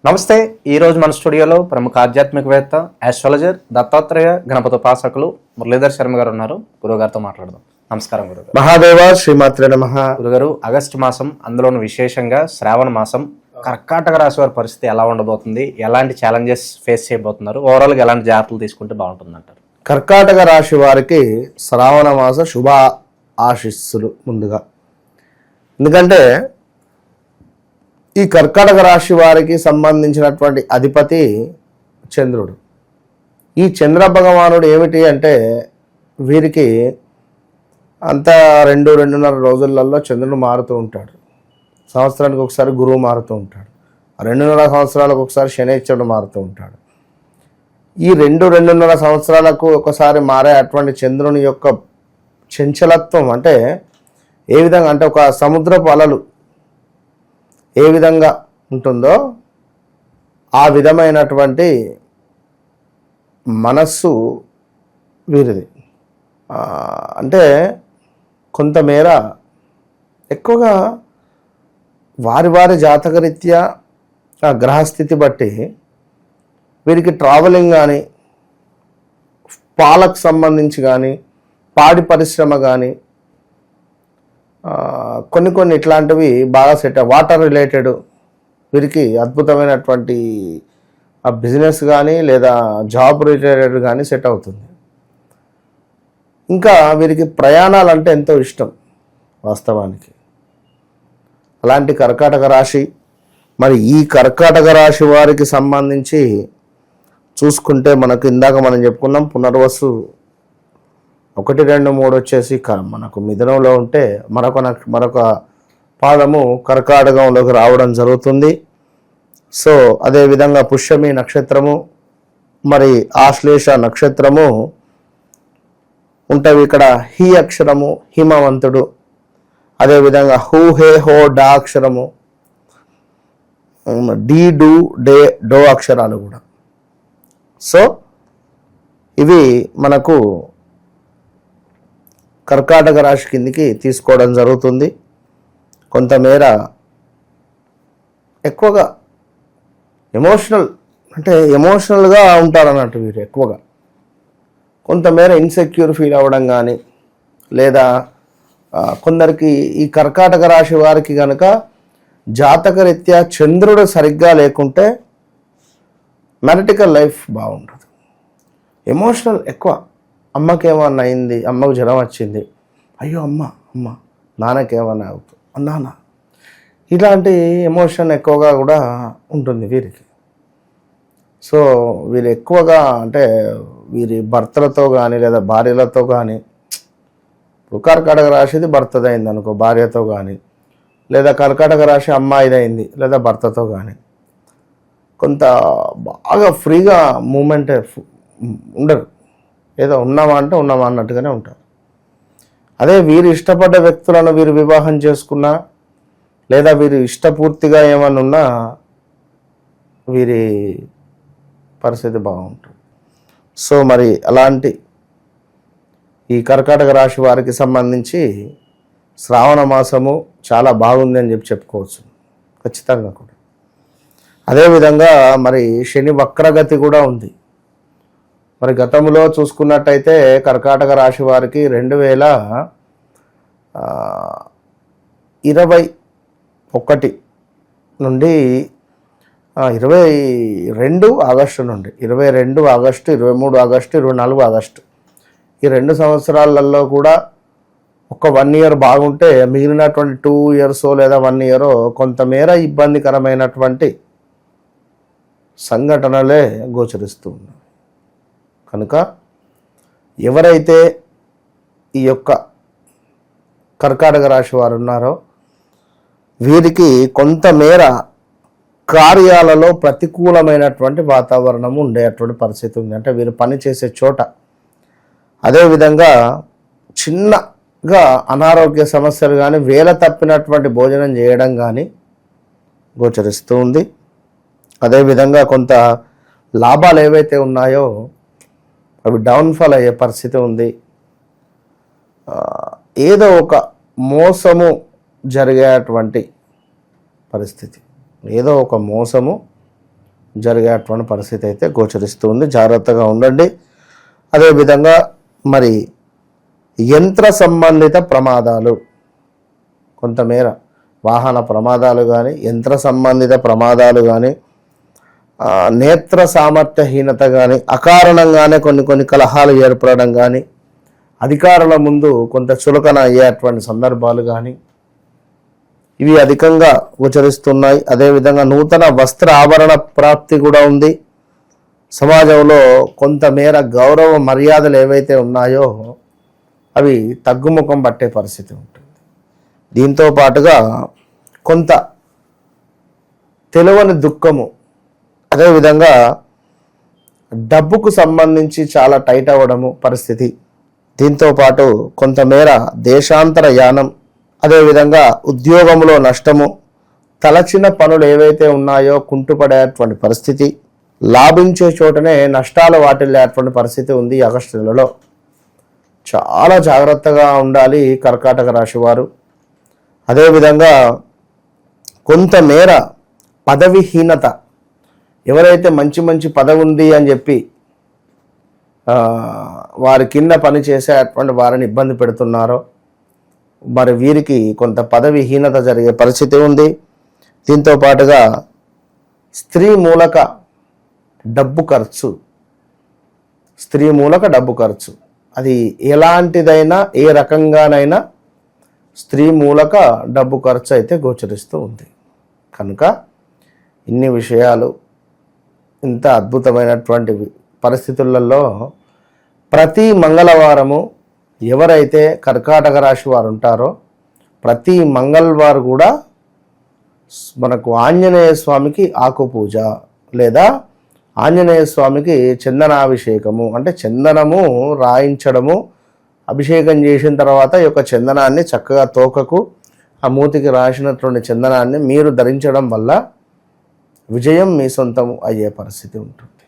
నమస్తే. ఈరోజు మన స్టూడియోలో ప్రముఖ ఆధ్యాత్మికవేత్త ఆస్ట్రాలజర్ దత్తాత్రేయ గణపతి ఉపాసకులు మురళీధర్ శర్మ గారు ఉన్నారు. గురుగారితో మాట్లాడదాం. నమస్కారం గురుగారు. మహాదేవ శ్రీమాత్రే నమః. గురుగారు, ఆగస్టు మాసం, అందులోను విశేషంగా శ్రావణ మాసం, కర్కాటక రాశి వారి పరిస్థితి ఎలా ఉండబోతుంది? ఎలాంటి ఛాలెంజెస్ ఫేస్ చేయబోతున్నారు? ఓవరాల్గా ఎలాంటి జాగ్రత్తలు తీసుకుంటే బాగుంటుంది అంటారు? కర్కాటక రాశి వారికి శ్రావణ మాస శుభ ఆశీస్సులు ముందుగా. ఎందుకంటే ఈ కర్కాటక రాశి వారికి సంబంధించినటువంటి అధిపతి చంద్రుడు. ఈ చంద్ర భగవానుడు ఏమిటి అంటే వీరికి అంతా 2-2.5 రోజులలో చంద్రుడు మారుతూ ఉంటాడు. సంవత్సరానికి ఒకసారి గురువు మారుతూ ఉంటాడు. 2.5 సంవత్సరాలకు ఒకసారి శనైశ్వరుడు మారుతూ ఉంటాడు. ఈ 2-2.5 సంవత్సరాలకు ఒకసారి మారే అటువంటి చంద్రుని యొక్క చంచలత్వం అంటే ఏ విధంగా అంటే ఒక సముద్రపు అలలు ఏ విధంగా ఉంటుందో ఆ విధమైనటువంటి మనస్సు వీరిది. అంటే కొంతమేర ఎక్కువగా వారి వారి జాతకరీత్యా ఆ గ్రహస్థితి బట్టి వీరికి ట్రావెలింగ్ కానీ, పాలకు సంబంధించి కానీ, పాడి పరిశ్రమ కానీ కొన్ని ఇట్లాంటివి బాగా సెట్. వాటర్ రిలేటెడ్ వీరికి అద్భుతమైనటువంటి ఆ బిజినెస్ కానీ లేదా జాబ్ రిలేటెడ్ కానీ సెట్ అవుతుంది. ఇంకా వీరికి ప్రయాణాలు అంటే ఎంతో ఇష్టం వాస్తవానికి. అలాంటి కర్కాటక రాశి, మరి ఈ కర్కాటక రాశి వారికి సంబంధించి చూసుకుంటే మనకు ఇందాక మనం చెప్పుకున్నాం పునర్వసు 1, 2, 3 వచ్చేసి మనకు మిథునంలో ఉంటే మరొక పాదము కర్కాటకంలోకి రావడం జరుగుతుంది. సో అదేవిధంగా పుష్యమి నక్షత్రము, మరి ఆశ్లేష నక్షత్రము ఉంటవి. ఇక్కడ హీ అక్షరము హిమవంతుడు, అదేవిధంగా హూ హే హో డా అక్షరము, డి డు డే డో అక్షరాలు కూడా. సో ఇవి మనకు కర్కాటక రాశి కిందికి తీసుకోవడం జరుగుతుంది. కొంతమేర ఎక్కువగా ఎమోషనల్గా ఉంటారన్నట్టు వీరు. ఎక్కువగా కొంతమేర ఇన్సెక్యూర్ ఫీల్ అవ్వడం కానీ, లేదా కొందరికి ఈ కర్కాటక రాశి వారికి కనుక జాతకరీత్యా చంద్రుడు సరిగ్గా లేకుంటే మ్యారిటికల్ లైఫ్ బాగుంటుంది. ఎమోషనల్ ఎక్కువ. అమ్మకేమన్నా అయింది, అమ్మకు జ్వరం వచ్చింది, అయ్యో అమ్మ నాన్నకేమన్నా అవుతుంది, నాన్న, ఇలాంటి ఎమోషన్ ఎక్కువగా కూడా ఉంటుంది వీరికి. సో వీరు ఎక్కువగా అంటే వీరి భర్తలతో కానీ లేదా భార్యలతో కానీ, ఇప్పుడు కర్కాటక రాశిది భర్తది అయింది అనుకో, భార్యతో కానీ, లేదా కర్కాటక రాశి అమ్మాయిదైంది లేదా భర్తతో కానీ కొంత బాగా ఫ్రీగా మూమెంట్ ఉండరు. ఏదో ఉన్నామా అంటే ఉన్నామా అన్నట్టుగానే ఉంటారు. అదే వీరు ఇష్టపడ్డ వ్యక్తులను వీరు వివాహం చేసుకున్నా లేదా వీరు ఇష్టపూర్తిగా ఏమన్నా ఉన్నా వీరి పరిస్థితి బాగుంటుంది. సో మరి అలాంటి ఈ కర్కాటక రాశి వారికి సంబంధించి శ్రావణ మాసము చాలా బాగుంది అని చెప్పుకోవచ్చు ఖచ్చితంగా కూడా. అదేవిధంగా మరి శని వక్రగతి కూడా ఉంది. మరి గతంలో చూసుకున్నట్టయితే కర్కాటక రాశి వారికి 2021 నుండి 22 ఆగస్టు నుండి 22 ఆగస్టు, 23 ఆగస్టు, 24 ఆగస్టు ఈ 2 సంవత్సరాలలో కూడా ఒక 1 ఇయర్ బాగుంటే మిగిలినటువంటి 2 ఇయర్స్ లేదా 1 ఇయర్ కొంతమేర ఇబ్బందికరమైనటువంటి సంఘటనలే గోచరిస్తూ ఉన్నాయి. కనుక ఎవరైతే ఈ యొక్క కర్కాటక రాశి వారు ఉన్నారో వీరికి కొంతమేర కార్యాలలో ప్రతికూలమైనటువంటి వాతావరణం ఉండేటువంటి పరిస్థితి ఉంది. అంటే వీరు పనిచేసే చోట, అదేవిధంగా చిన్నగా అనారోగ్య సమస్యలు కానీ, వేల తప్పినటువంటి భోజనం చేయడం కానీ గోచరిస్తూ ఉంది. అదేవిధంగా కొంత లాభాలు ఏవైతే ఉన్నాయో అవి డౌన్ఫాల్ అయ్యే పరిస్థితి ఉంది. ఏదో ఒక మోసము జరిగేటువంటి పరిస్థితి, ఏదో ఒక మోసము జరిగేటువంటి పరిస్థితి అయితే గోచరిస్తూ ఉంది. జాగ్రత్తగా ఉండండి. అదేవిధంగా మరి యంత్ర సంబంధిత ప్రమాదాలు, కొంతమేర వాహన ప్రమాదాలు కానీ, యంత్ర సంబంధిత ప్రమాదాలు కానీ, నేత్ర సామర్థ్యహీనత కానీ, అకారణంగానే కొన్ని కలహాలు ఏర్పడడం కానీ, అధికారుల ముందు కొంత చులకన అయ్యేటువంటి సందర్భాలు కానీ ఇవి అధికంగా గోచరిస్తున్నాయి. అదేవిధంగా నూతన వస్త్ర ఆభరణ ప్రాప్తి కూడా ఉంది. సమాజంలో కొంతమేర గౌరవ మర్యాదలు ఏవైతే ఉన్నాయో అవి తగ్గుముఖం పట్టే పరిస్థితి ఉంటుంది. దీంతో పాటుగా కొంత తెలియని దుఃఖము, అదేవిధంగా డబ్బుకు సంబంధించి చాలా టైట్ అవ్వడము పరిస్థితి. దీంతో పాటు కొంతమేర దేశాంతర యానం, అదేవిధంగా ఉద్యోగంలో నష్టము, తలచిన పనులు ఏవైతే ఉన్నాయో కుంటుపడేటువంటి పరిస్థితి, లాభించే చోటనే నష్టాలు వాటిల్లేటువంటి పరిస్థితి ఉంది. ఆగస్టు నెలలో చాలా జాగ్రత్తగా ఉండాలి కర్కాటక రాశి వారు. అదేవిధంగా కొంతమేర పదవిహీనత, ఎవరైతే మంచి పదవి ఉంది అని చెప్పి వారి కింద పని చేసేటువంటి వారిని ఇబ్బంది పెడుతున్నారో మరి వీరికి కొంత పదవిహీనత జరిగే పరిస్థితి ఉంది. దీంతో పాటుగా స్త్రీ మూలక డబ్బు ఖర్చు, అది ఎలాంటిదైనా ఏ రకంగానైనా స్త్రీ మూలక డబ్బు ఖర్చు అయితే గోచరిస్తూ ఉంది. కనుక ఇన్ని విషయాలు, ఇంత అద్భుతమైనటువంటి పరిస్థితులలో ప్రతి మంగళవారము ఎవరైతే కర్కాటక రాశి వారు ఉంటారో ప్రతి మంగళవారం కూడా మనకు ఆంజనేయ స్వామికి ఆకు పూజ లేదా ఆంజనేయ స్వామికి చందనాభిషేకము, అంటే చందనము రాయించడము, అభిషేకం చేసిన తర్వాత ఈ యొక్క చందనాన్ని చక్కగా తోకకు ఆ మూతికి రాసినటువంటి చందనాన్ని మీరు ధరించడం వల్ల విజయం మీ సొంతం అయ్యే పరిస్థితి ఉంటుంది.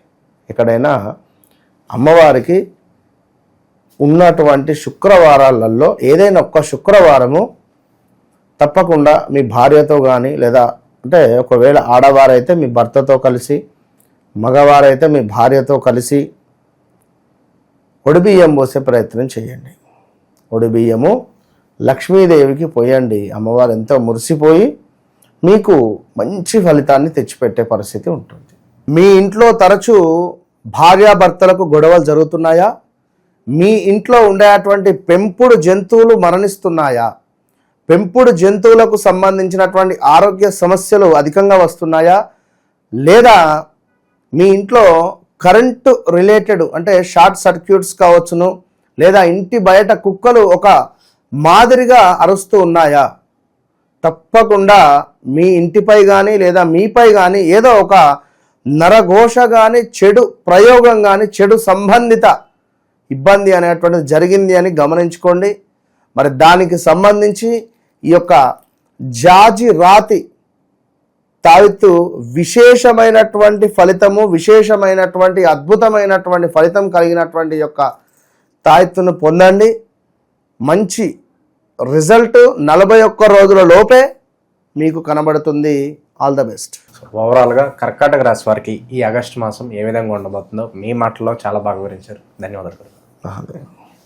ఎక్కడైనా అమ్మవారికి ఉన్నటువంటి శుక్రవారాలలో ఏదైనా ఒక్క శుక్రవారము తప్పకుండా మీ భార్యతో కానీ, లేదా అంటే ఒకవేళ ఆడవారైతే మీ భర్తతో కలిసి, మగవారైతే మీ భార్యతో కలిసి ఒడిబియ్యం పోసే ప్రయత్నం చేయండి. ఒడిబియ్యము లక్ష్మీదేవికి పోయండి. అమ్మవారు ఎంతో మురిసిపోయి మీకు మంచి ఫలితాన్ని తెచ్చిపెట్టే పరిస్థితి ఉంటుంది. మీ ఇంట్లో తరచూ భార్యాభర్తలకు గొడవలు జరుగుతున్నాయా? మీ ఇంట్లో ఉండేటువంటి పెంపుడు జంతువులు మరణిస్తున్నాయా? పెంపుడు జంతువులకు సంబంధించినటువంటి ఆరోగ్య సమస్యలు అధికంగా వస్తున్నాయా? లేదా మీ ఇంట్లో కరెంటు రిలేటెడ్ అంటే షార్ట్ సర్క్యూట్స్ కావచ్చును, లేదా ఇంటి బయట కుక్కలు ఒక మాదిరిగా అరుస్తూ ఉన్నాయా? తప్పకుండా మీ ఇంటిపై కానీ లేదా మీపై కానీ ఏదో ఒక నరఘోష కానీ, చెడు ప్రయోగం కానీ, చెడు సంబంధిత ఇబ్బంది అనేటువంటిది జరిగింది అని గమనించుకోండి. మరి దానికి సంబంధించి ఈ యొక్క జాజి రాతి తావిత్తు విశేషమైనటువంటి ఫలితము, విశేషమైనటువంటి అద్భుతమైనటువంటి ఫలితం కలిగినటువంటి యొక్క తాయిత్తును పొందండి. మంచి రిజల్ట్ 41 రోజుల లోపే మీకు కనబడుతుంది. All the best. ఓవరాల్గా కర్కాటక రాశి వారికి ఈ ఆగస్టు మాసం ఏ విధంగా ఉండబోతుందో మీ మాటల్లో చాలా బాగా వివరించారు. ధన్యవాదాలు.